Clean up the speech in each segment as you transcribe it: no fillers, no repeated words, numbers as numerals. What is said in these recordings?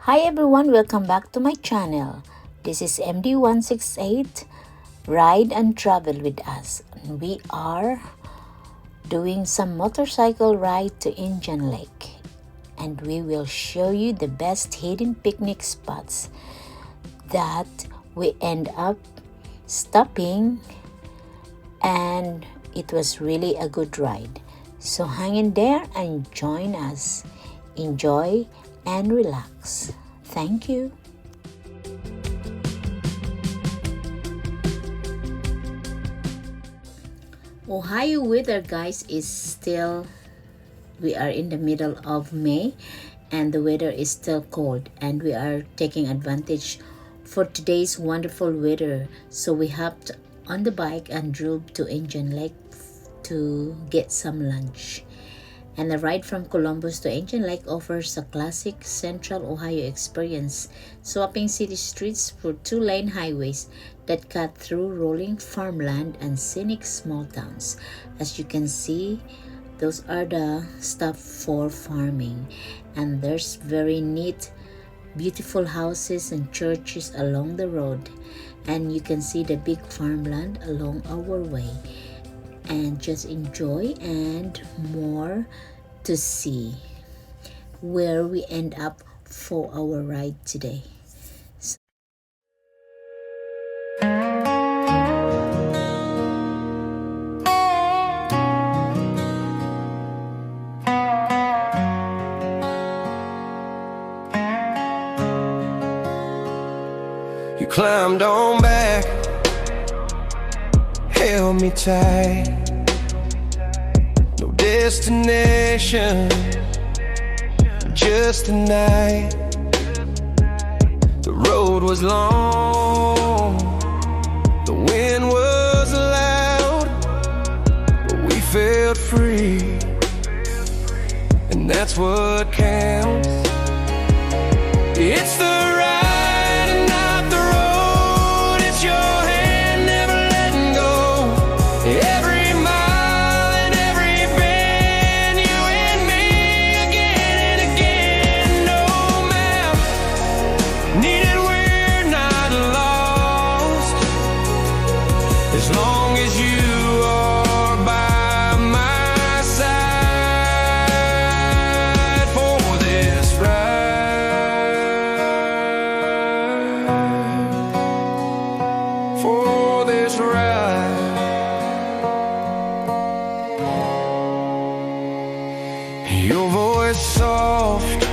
Hi everyone, welcome back to my channel. This is MD168 Ride and Travel with us. We are doing some motorcycle ride to Indian Lake, and we will show you the best hidden picnic spots that we end up stopping, and it was really a good ride. So hang in there and join us. Enjoy and relax. Thank you. Ohio weather, guys, is still, we are in the middle of May and the weather is still cold, and we are taking advantage for today's wonderful weather. So we hopped on the bike and drove to Indian Lake to get some lunch. And the ride from Columbus to Indian Lake offers a classic Central Ohio experience, swapping city streets for two-lane highways that cut through rolling farmland and scenic small towns. As you can see, those are the stuff for farming, and there's very neat, beautiful houses and churches along the road, and you can see the big farmland along our way. And just enjoy and more to see where we end up for our ride today. You climbed on back, held me tight. No destination, just a night. The road was long, the wind was loud, but we felt free, and that's what counts. It's the ride and not the road. It's your hand never letting go. Every mile and every bend, you and me again and again. No map needed, we're not lost, as long as you are by my side for this ride, for this ride. Your voice soft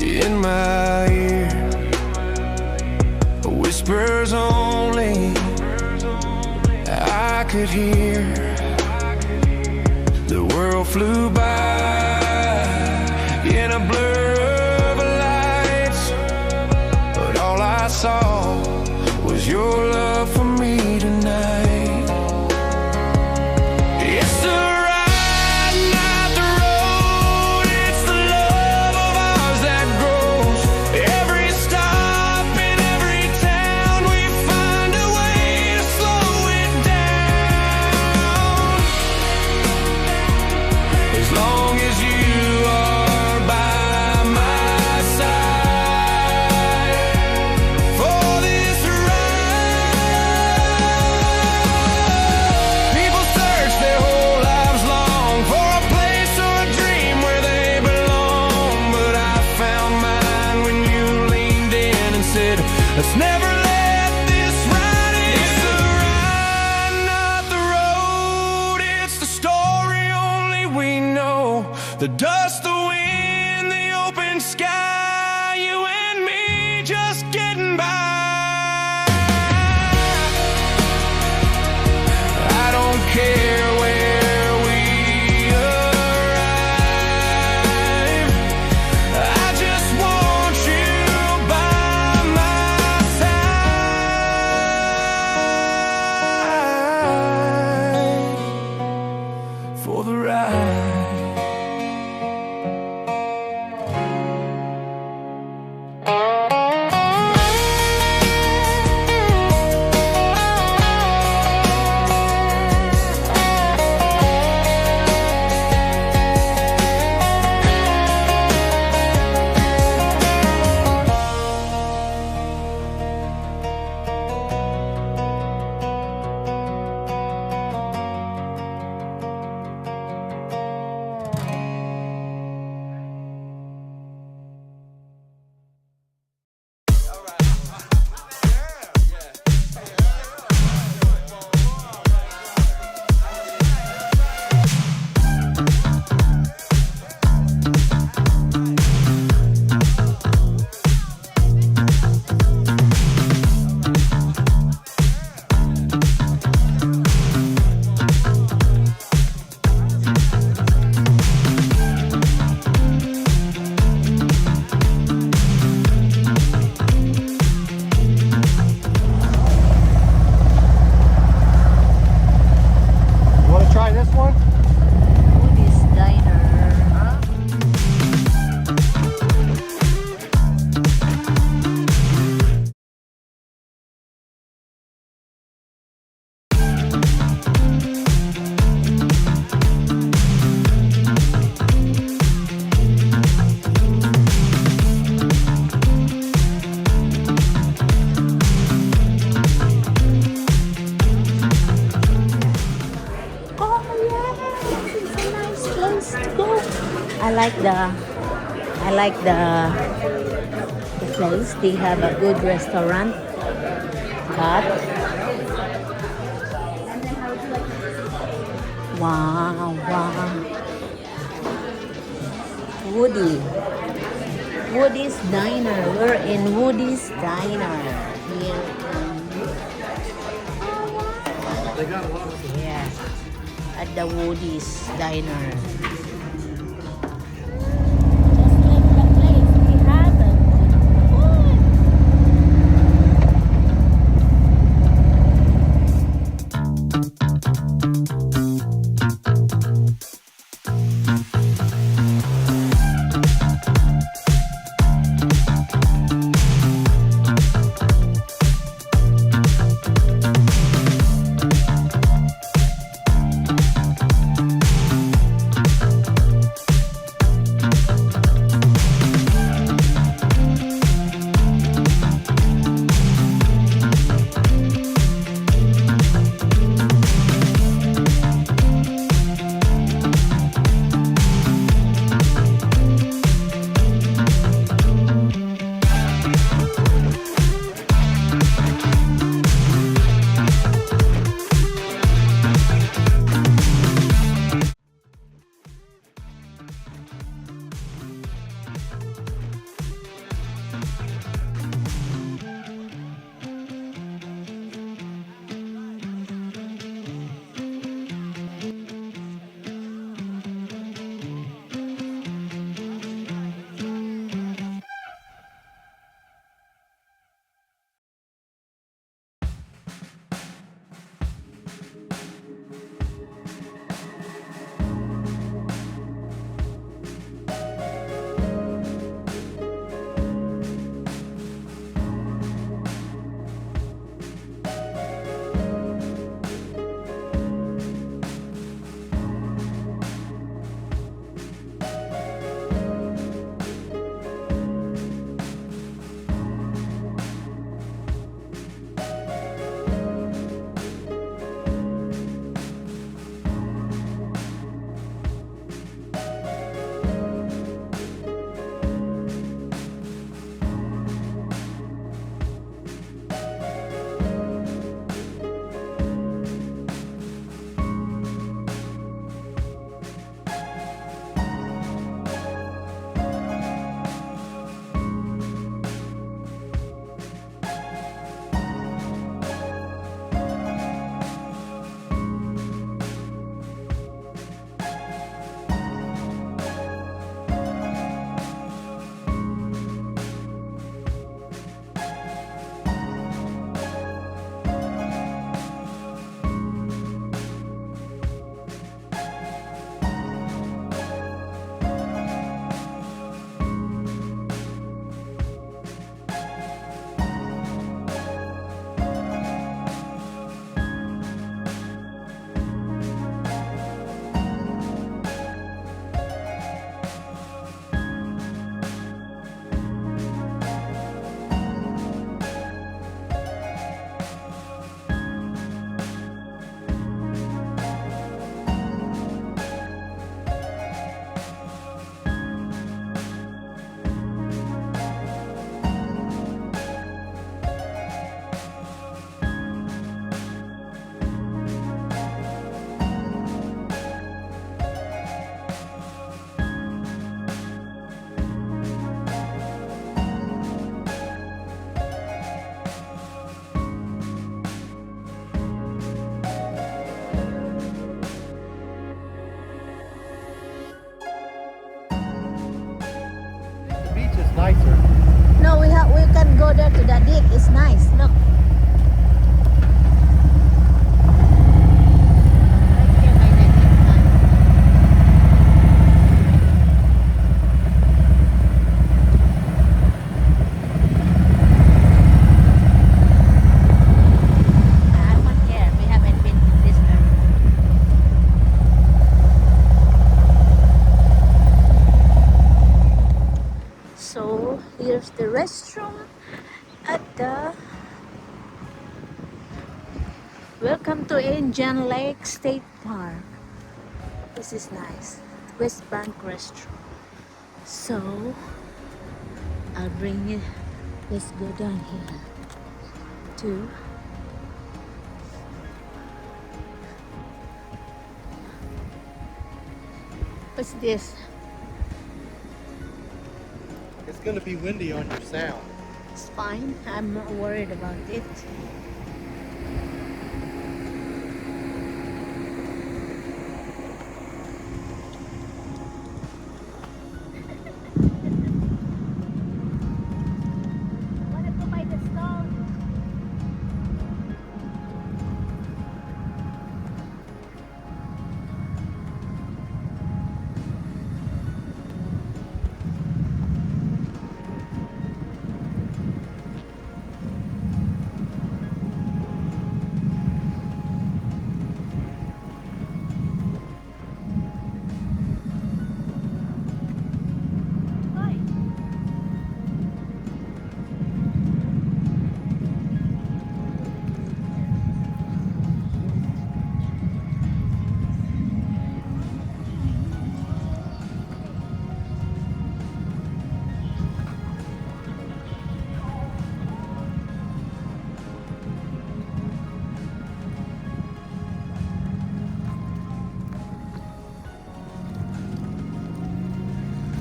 in my ear, whispers only I could hear. The world flew by in a blur of lights, but all I saw was your love for me tonight. It's the ride, not the road. It's the love of ours that grows. Every stop in every town, we find a way to slow it down. As long as you are by my side for this ride. People search their whole lives long for a place or a dream where they belong, but I found mine when you leaned in and said, let's never let this ride end. It's the ride, not the road. It's the story only we know. The dust, the wind, the open sky, you and me just getting by. I don't care where we arrive, I just want you by my side for the ride. Let's go. I like the place. They have a good restaurant, but wow. Woody's Diner. We're in Woody's Diner here yeah, at the Woody's Diner. Just like the place, we have a good food. Nicer. No, we can go there to the deck. It's nice. Look. Right here by the deck. I want here. We haven't been to this area. So here's the restroom at the Welcome to Indian Lake State Park. This is nice. West Bank restaurant. So I'll bring it. Let's go down here to what's this? It's going to be windy on your sound. It's fine. I'm not worried about it. Wanna go by the stone?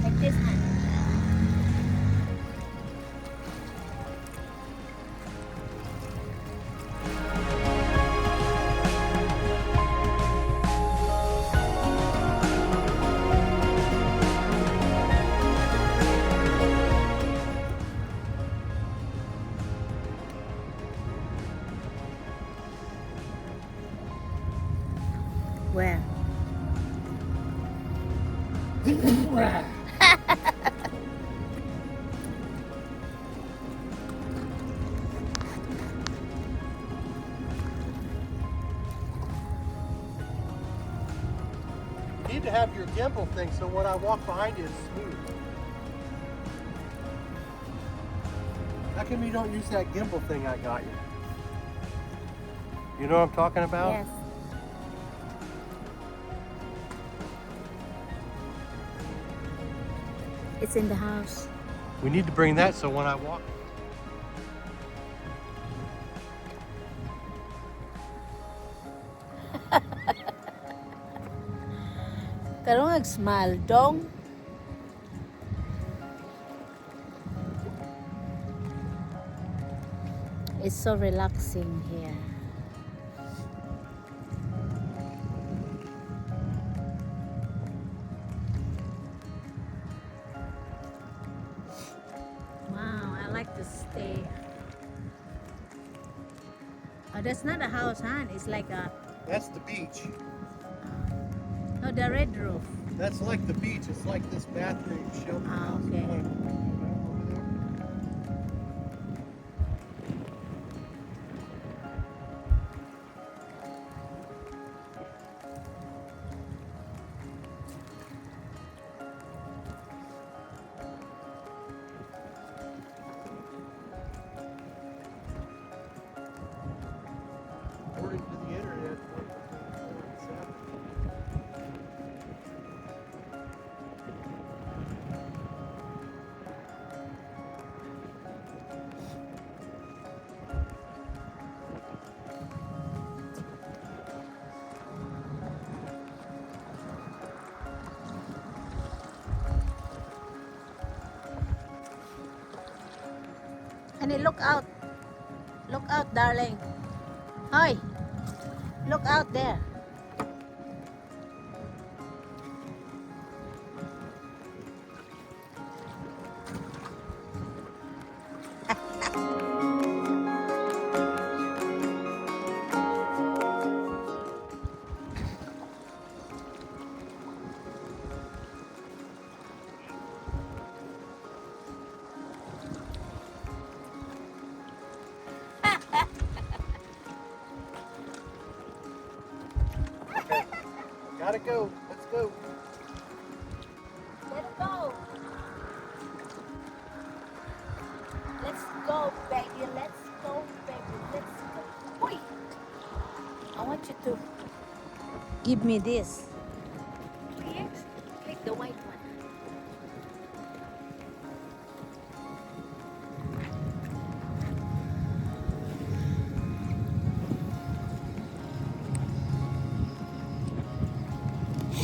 Like this one. Where? You need to have your gimbal thing so when I walk behind you, it's smooth. How come you don't use that gimbal thing I got you? You know what I'm talking about? Yes. It's in the house. We need to bring that so when I walk. Karong nag-smile dong. It's so relaxing here. Wow, I like to stay. Oh, that's not a house, huh? It's like a That's the beach. no, the red roof. That's like the beach. It's like this bathroom shelter Ah, house. okay. You wanna- over there? According to the internet, it's 47. And look out. Look out, darling. Hi. Look out there. Gotta go. Let's go. Let's go. Let's go, baby. Let's go, baby. Let's go. Wait. I want you to give me this. the white one.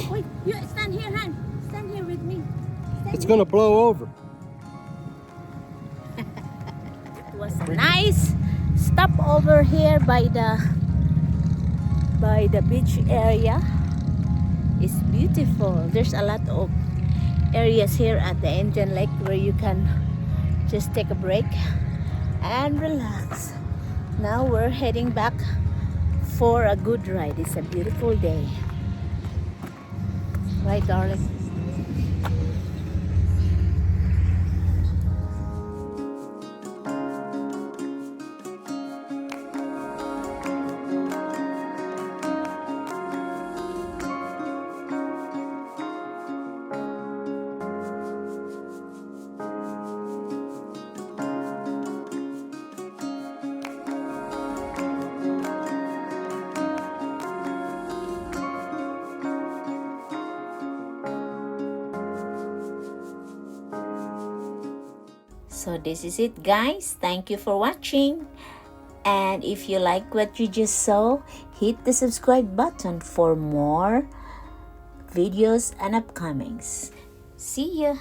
Wait, you stand here, Han. Stand here with me. It's gonna blow over. It was a nice stop over here by the beach area. It's beautiful. There's a lot of areas here at the Indian Lake where you can just take a break and relax. Now we're heading back for a good ride. It's a beautiful day. Right, darling? So this is it, guys. Thank you for watching. And if you like what you just saw, hit the subscribe button for more videos and upcomings. See ya.